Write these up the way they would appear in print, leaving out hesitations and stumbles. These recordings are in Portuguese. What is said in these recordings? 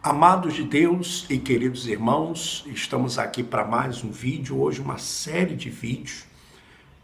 Amados de Deus e queridos irmãos, estamos aqui para mais um vídeo, hoje uma série de vídeos,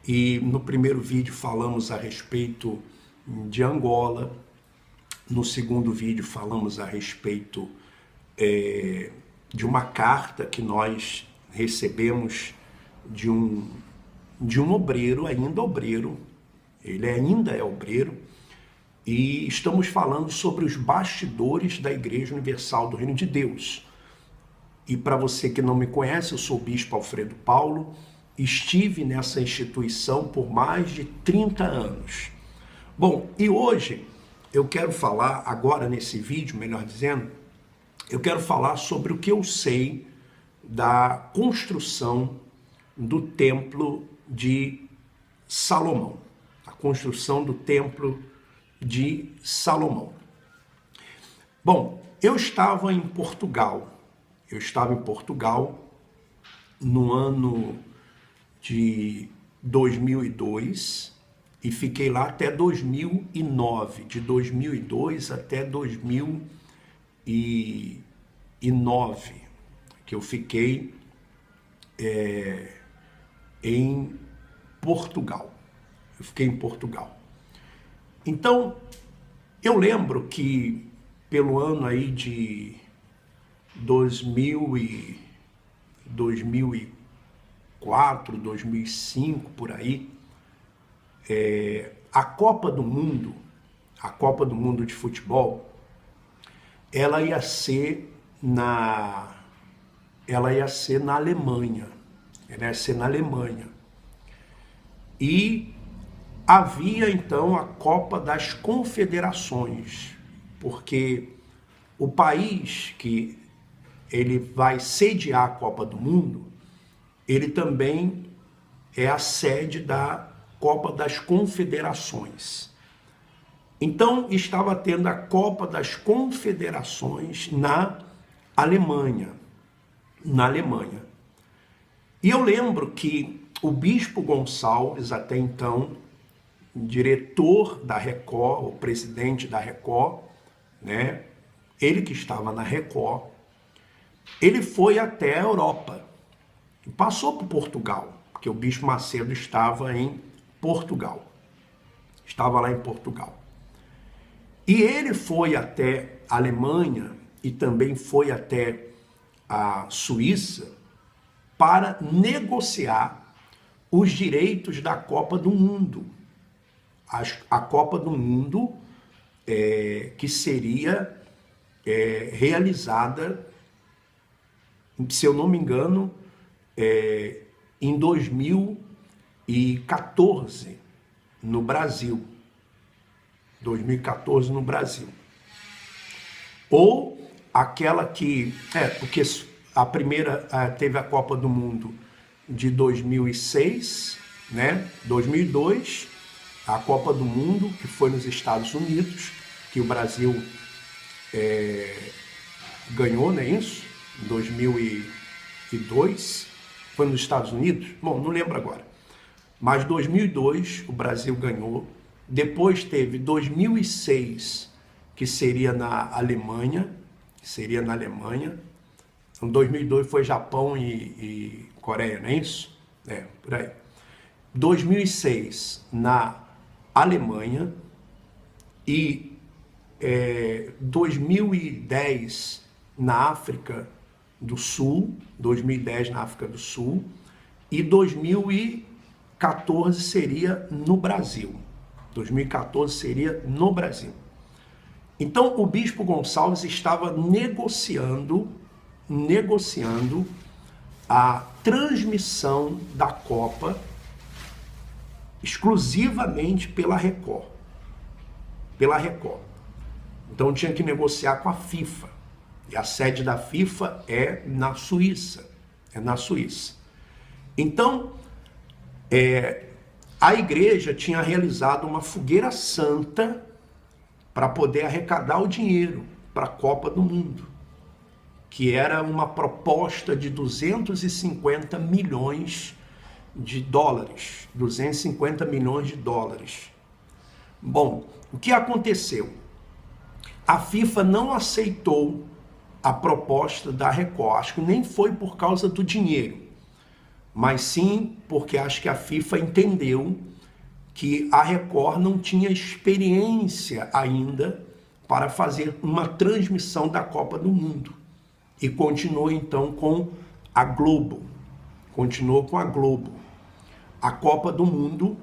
e no primeiro vídeo falamos a respeito de Angola, no segundo vídeo falamos a respeito de uma carta que nós recebemos de um obreiro, ele ainda é obreiro, e estamos falando sobre os bastidores da Igreja Universal do Reino de Deus. E para você que não me conhece, eu sou o Bispo Alfredo Paulo, estive nessa instituição por mais de 30 anos. Bom, e hoje eu quero falar, agora nesse vídeo, melhor dizendo, eu quero falar sobre o que eu sei da construção do Templo de Salomão. A construção do Templo de Salomão. Bom, eu estava em Portugal no ano de 2002 e fiquei lá até 2009, de 2002 até 2009, que eu fiquei em Portugal. Então, eu lembro que pelo ano aí de 2004, 2005, por aí, a Copa do Mundo de futebol, ela ia ser na Alemanha. E havia então a Copa das Confederações, porque o país que ele vai sediar a Copa do Mundo, ele também é a sede da Copa das Confederações. Então estava tendo a Copa das Confederações na Alemanha. E eu lembro que o Bispo Gonçalves, até então diretor da Record, o presidente da Record, né? Ele que estava na Record, ele foi até a Europa e passou por Portugal, porque o Bispo Macedo estava lá em Portugal. E ele foi até a Alemanha e também foi até a Suíça para negociar os direitos da Copa do Mundo. A Copa do Mundo que seria realizada, se eu não me engano, em 2014 no Brasil. Ou aquela que... porque a primeira teve a Copa do Mundo de 2006, né? 2002... a Copa do Mundo, que foi nos Estados Unidos, que o Brasil ganhou, não é isso? Em 2002, foi nos Estados Unidos? Bom, não lembro agora. Mas 2002 o Brasil ganhou. Depois teve 2006, que seria na Alemanha. Então 2002 foi Japão e Coreia, não é isso? Por aí. 2006 na Alemanha e 2010 na África do Sul, e 2014 seria no Brasil. Então o Bispo Gonçalves estava negociando a transmissão da Copa exclusivamente pela Record. Então tinha que negociar com a FIFA. E a sede da FIFA é na Suíça. Então, a igreja tinha realizado uma fogueira santa para poder arrecadar o dinheiro para a Copa do Mundo, que era uma proposta de 250 milhões de dólares. Bom, o que aconteceu? A FIFA não aceitou a proposta da Record. Acho que nem foi por causa do dinheiro, mas sim porque acho que a FIFA entendeu que a Record não tinha experiência ainda para fazer uma transmissão da Copa do Mundo. E continuou então com a Globo. Continuou com a Globo. A Copa do Mundo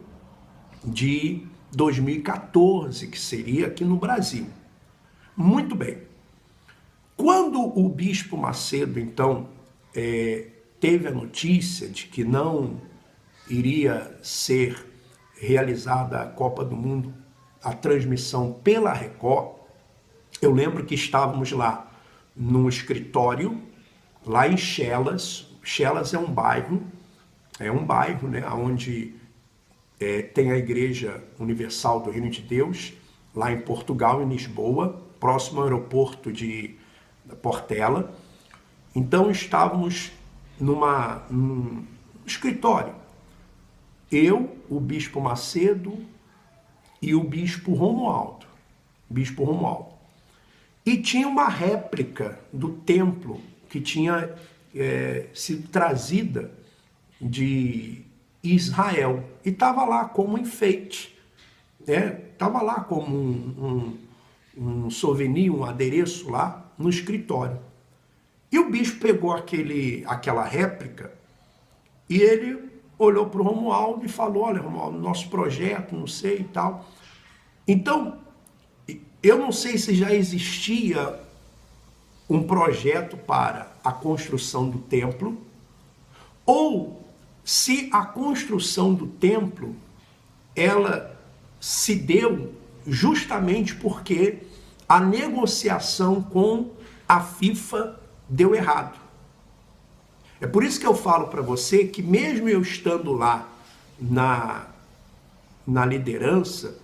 de 2014, que seria aqui no Brasil. Muito bem. Quando o Bispo Macedo, então, teve a notícia de que não iria ser realizada a Copa do Mundo, a transmissão pela Record, eu lembro que estávamos lá num escritório, lá em Chelas. Chelas é um bairro, né, onde tem a Igreja Universal do Reino de Deus, lá em Portugal, em Lisboa, próximo ao aeroporto de Portela. Então estávamos num escritório. Eu, o Bispo Macedo e o Bispo Romualdo. E tinha uma réplica do templo que tinha sido trazida de Israel. E estava lá como enfeite. Estava lá como um souvenir, um adereço lá no escritório. E o bispo pegou aquela réplica e ele olhou para o Romualdo e falou: olha, Romualdo, nosso projeto, não sei e tal. Então, eu não sei se já existia um projeto para a construção do templo, ou se a construção do templo, ela se deu justamente porque a negociação com a FIFA deu errado. É por isso que eu falo para você que mesmo eu estando lá na liderança,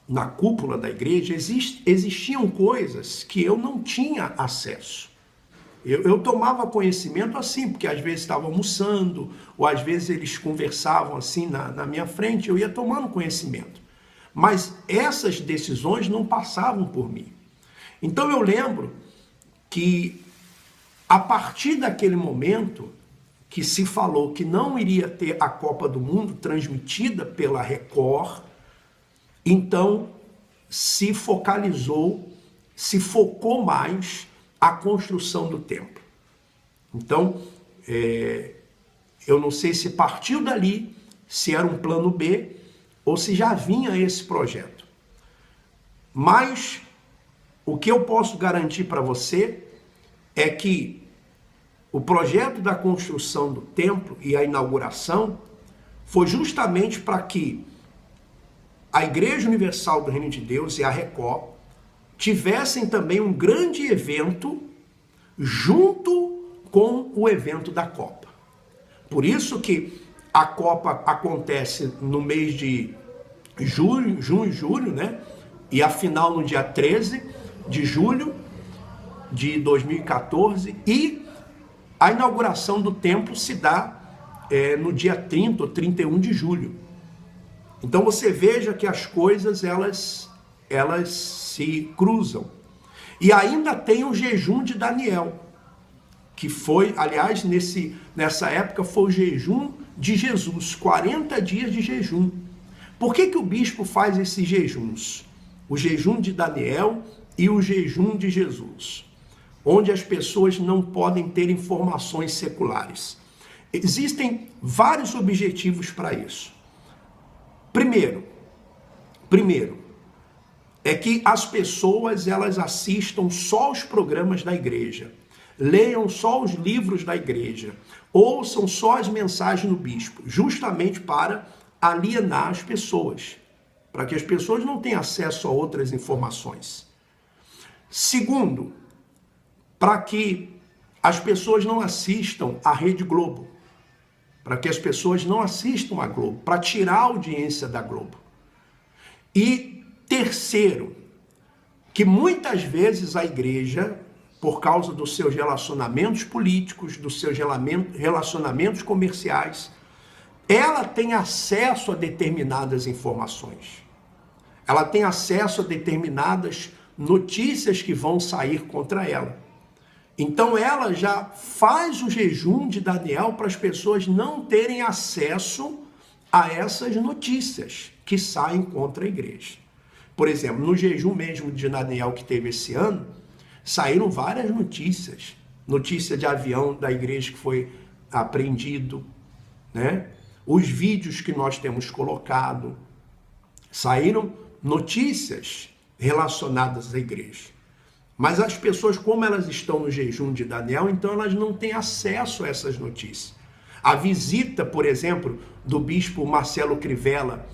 na cúpula da igreja, existiam coisas que eu não tinha acesso. Eu tomava conhecimento assim, porque às vezes estava almoçando, ou às vezes eles conversavam assim na minha frente, eu ia tomando conhecimento. Mas essas decisões não passavam por mim. Então eu lembro que a partir daquele momento que se falou que não iria ter a Copa do Mundo transmitida pela Record, então se focou mais a construção do templo. Então, eu não sei se partiu dali, se era um plano B, ou se já vinha esse projeto. Mas o que eu posso garantir para você é que o projeto da construção do templo e a inauguração foi justamente para que a Igreja Universal do Reino de Deus e a Record tivessem também um grande evento junto com o evento da Copa. Por isso que a Copa acontece no mês de junho e julho, né? E a final no dia 13 de julho de 2014, e a inauguração do templo se dá no dia 30 ou 31 de julho. Então você veja que as coisas elas se cruzam. E ainda tem o jejum de Daniel, que foi, aliás, nessa época foi o jejum de Jesus, 40 dias de jejum. Por que o bispo faz esses jejuns? O jejum de Daniel e o jejum de Jesus, onde as pessoas não podem ter informações seculares. Existem vários objetivos para isso. Primeiro é que as pessoas elas assistam só os programas da igreja, leiam só os livros da igreja, ouçam só as mensagens do bispo, justamente para alienar as pessoas, para que as pessoas não tenham acesso a outras informações. Segundo, para que as pessoas não assistam à Rede Globo, para que as pessoas não assistam à Globo, para tirar a audiência da Globo. E terceiro, que muitas vezes a igreja, por causa dos seus relacionamentos políticos, dos seus relacionamentos comerciais, ela tem acesso a determinadas informações. Ela tem acesso a determinadas notícias que vão sair contra ela. Então ela já faz o jejum de Daniel para as pessoas não terem acesso a essas notícias que saem contra a igreja. Por exemplo, no jejum mesmo de Daniel que teve esse ano, saíram várias notícias. Notícia de avião da igreja que foi apreendido, né? Os vídeos que nós temos colocado, saíram notícias relacionadas à igreja. Mas as pessoas, como elas estão no jejum de Daniel, então elas não têm acesso a essas notícias. A visita, por exemplo, do bispo Marcelo Crivella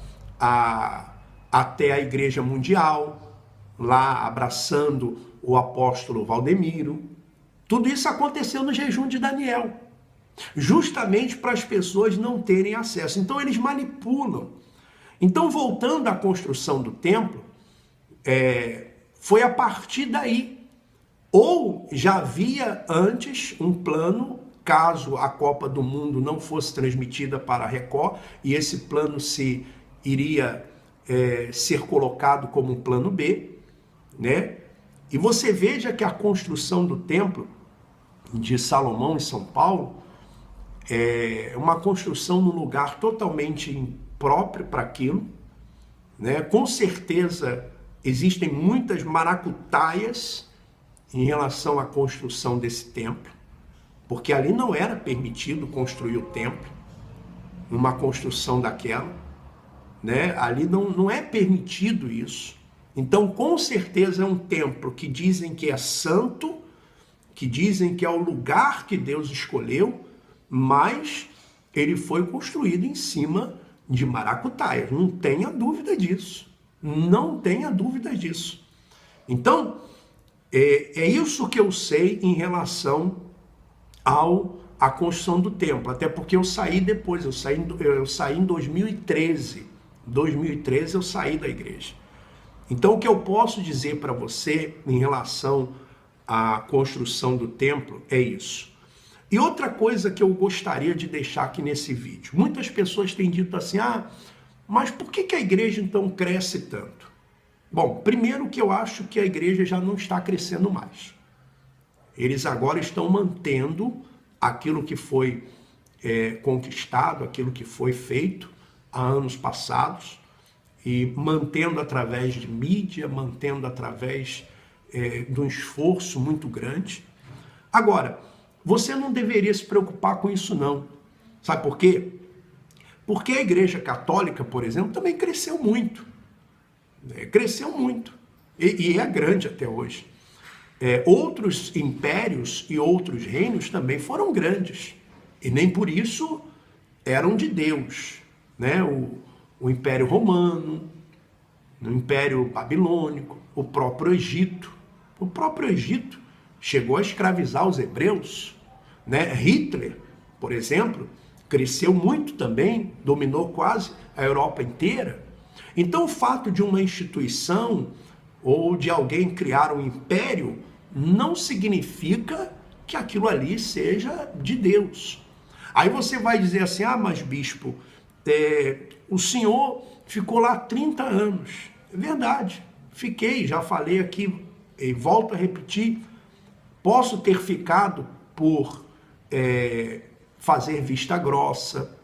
até a Igreja Mundial, lá abraçando o apóstolo Valdemiro, tudo isso aconteceu no jejum de Daniel, justamente para as pessoas não terem acesso. Então eles manipulam. Então, voltando à construção do templo, foi a partir daí. Ou já havia antes um plano, caso a Copa do Mundo não fosse transmitida para a Record, e esse plano iria ser colocado como um plano B, né? E você veja que a construção do templo de Salomão em São Paulo é uma construção num lugar totalmente impróprio para aquilo, né? Com certeza existem muitas maracutaias em relação à construção desse templo, porque ali não era permitido construir o templo, uma construção daquela, né? Ali não é permitido isso. Então, com certeza é um templo que dizem que é santo, que dizem que é o lugar que Deus escolheu, mas ele foi construído em cima de maracutaias. Não tenha dúvida disso. Não tenha dúvida disso. Então, é isso que eu sei em relação à construção do templo. Até porque eu saí depois, eu saí em 2013. 2013 eu saí da igreja. Então, o que eu posso dizer para você em relação à construção do templo é isso. E outra coisa que eu gostaria de deixar aqui nesse vídeo. Muitas pessoas têm dito assim, mas por que a igreja então cresce tanto? Bom, primeiro que eu acho que a igreja já não está crescendo mais. Eles agora estão mantendo aquilo que foi conquistado, aquilo que foi feito há anos passados, e mantendo através de mídia, mantendo através de um esforço muito grande. Agora, você não deveria se preocupar com isso não. Sabe por quê? Porque a Igreja Católica, por exemplo, também cresceu muito. Cresceu muito. E é grande até hoje. Outros impérios e outros reinos também foram grandes. E nem por isso eram de Deus. Né? O Império Romano, o Império Babilônico, o próprio Egito. O próprio Egito chegou a escravizar os hebreus. Né? Hitler, por exemplo, cresceu muito também, dominou quase a Europa inteira. Então, o fato de uma instituição ou de alguém criar um império não significa que aquilo ali seja de Deus. Aí você vai dizer assim, mas bispo, o senhor ficou lá 30 anos. É verdade, fiquei, já falei aqui e volto a repetir, posso ter ficado por fazer vista grossa,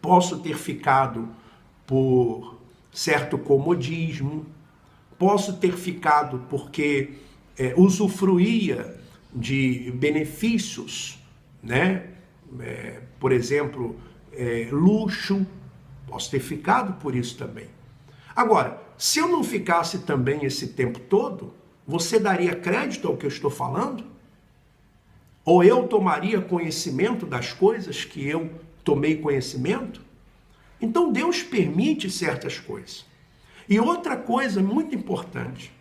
posso ter ficado por certo comodismo, posso ter ficado porque usufruía de benefícios, né? Por exemplo, luxo, posso ter ficado por isso também. Agora, se eu não ficasse também esse tempo todo, você daria crédito ao que eu estou falando? Ou eu tomaria conhecimento das coisas que eu tomei conhecimento? Então Deus permite certas coisas. E outra coisa muito importante,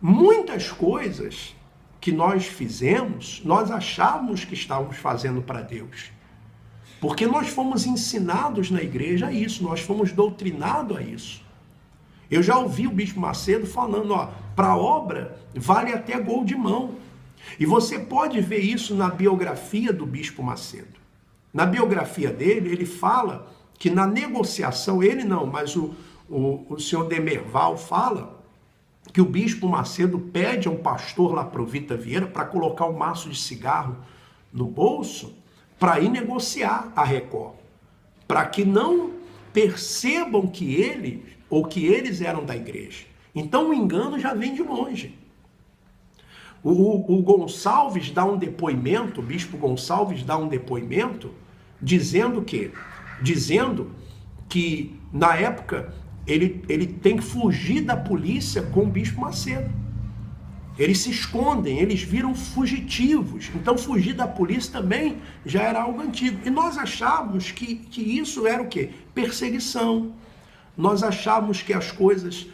muitas coisas que nós fizemos, nós achávamos que estávamos fazendo para Deus. Porque nós fomos ensinados na igreja a isso, nós fomos doutrinados a isso. Eu já ouvi o Bispo Macedo falando, para a obra vale até gol de mão. E você pode ver isso na biografia do Bispo Macedo. Na biografia dele, ele fala que na negociação, ele não, mas o senhor Demerval fala que o Bispo Macedo pede a um pastor lá pro Vita Vieira para colocar um maço de cigarro no bolso para ir negociar a Record, para que não percebam que eles eram da igreja. Então o engano já vem de longe. O Gonçalves dá um depoimento, o Bispo Gonçalves dá um depoimento dizendo que na época ele tem que fugir da polícia com o Bispo Macedo. Eles se escondem, eles viram fugitivos. Então fugir da polícia também já era algo antigo. E nós achávamos que isso era o quê? Perseguição. Nós achávamos que as coisas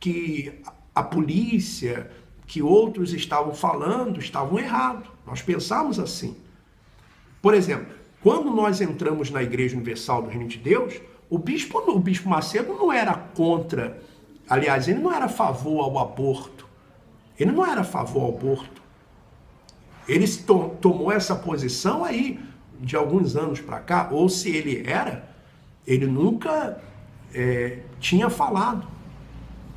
que a polícia, que outros estavam falando, estavam errados. Nós pensávamos assim. Por exemplo, quando nós entramos na Igreja Universal do Reino de Deus, o Bispo Macedo não era contra, aliás, ele não era a favor ao aborto. Ele não era a favor ao aborto. Ele tomou essa posição aí de alguns anos para cá, ou se ele era, ele nunca tinha falado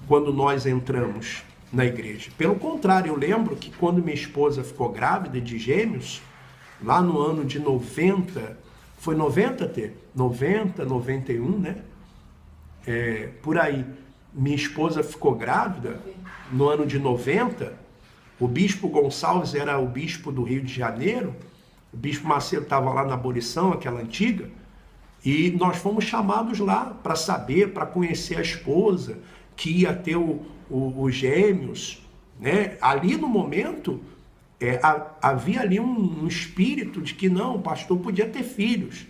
quando nós entramos na igreja. Pelo contrário, eu lembro que quando minha esposa ficou grávida de gêmeos, lá no ano de 90, foi 90, Tê? 90, 91, né? Por aí. Minha esposa ficou grávida no ano de 90, o Bispo Gonçalves era o bispo do Rio de Janeiro, o Bispo Macedo estava lá na abolição, aquela antiga, e nós fomos chamados lá para saber, para conhecer a esposa, que ia ter os gêmeos, né? Ali no momento, havia ali um espírito de que não, o pastor podia ter filhos.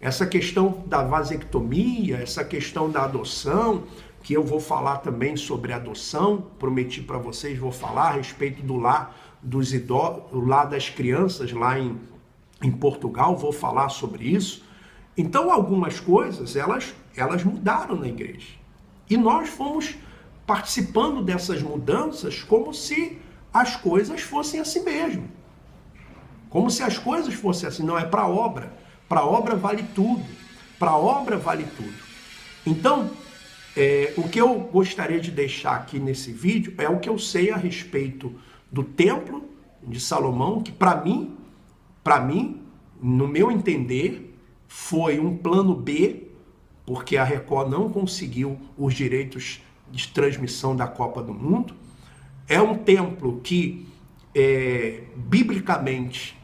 Essa questão da vasectomia, essa questão da adoção, que eu vou falar também sobre adoção, prometi para vocês, vou falar a respeito do lar dos idosos, do lar das crianças lá em Portugal, vou falar sobre isso. Então algumas coisas, elas mudaram na igreja. E nós fomos participando dessas mudanças como se as coisas fossem assim mesmo. Como se as coisas fossem assim, não é para obra. Para obra vale tudo. Para obra vale tudo. Então, o que eu gostaria de deixar aqui nesse vídeo é o que eu sei a respeito do Templo de Salomão, que para mim, no meu entender, foi um plano B, porque a Record não conseguiu os direitos de transmissão da Copa do Mundo. É um templo que, biblicamente,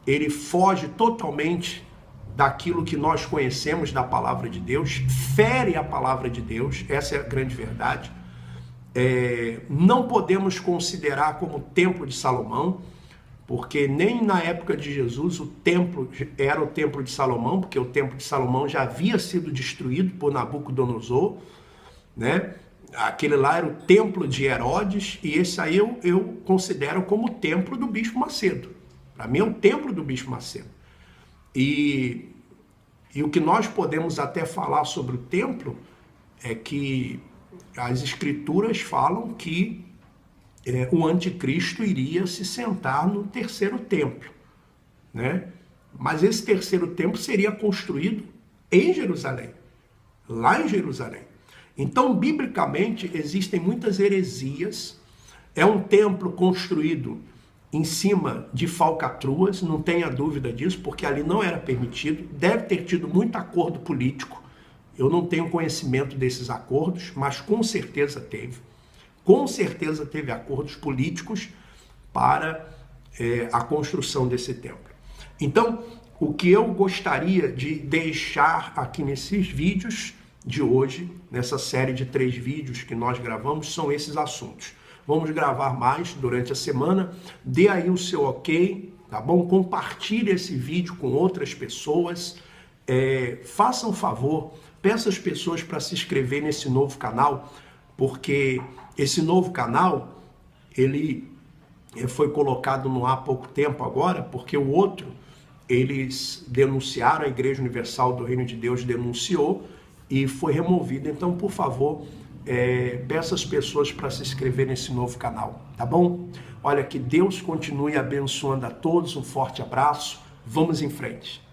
ele foge totalmente daquilo que nós conhecemos da palavra de Deus, fere a palavra de Deus, essa é a grande verdade. Não podemos considerar como templo de Salomão, porque nem na época de Jesus o templo era o templo de Salomão, porque o templo de Salomão já havia sido destruído por Nabucodonosor, né? Aquele lá era o templo de Herodes, e esse aí eu considero como o templo do Bispo Macedo. Para mim é o templo do Bispo Macedo. E o que nós podemos até falar sobre o templo é que as escrituras falam que o anticristo iria se sentar no terceiro templo, né? Mas esse terceiro templo seria construído em Jerusalém, lá em Jerusalém. Então, biblicamente, existem muitas heresias. É um templo construído em cima de falcatruas, não tenha dúvida disso, porque ali não era permitido. Deve ter tido muito acordo político. Eu não tenho conhecimento desses acordos, mas com certeza teve. Com certeza teve acordos políticos para a construção desse templo. Então, o que eu gostaria de deixar aqui nesses vídeos de hoje, nessa série de 3 vídeos que nós gravamos, são esses assuntos. Vamos gravar mais durante a semana. Dê aí o seu ok, tá bom? Compartilhe esse vídeo com outras pessoas. Faça um favor, peça as pessoas para se inscrever nesse novo canal, porque esse novo canal, ele foi colocado no ar há pouco tempo agora, porque o outro, eles denunciaram, a Igreja Universal do Reino de Deus denunciou e foi removido. Então, por favor, peça as pessoas para se inscrever nesse novo canal, tá bom? Olha, que Deus continue abençoando a todos, um forte abraço, vamos em frente.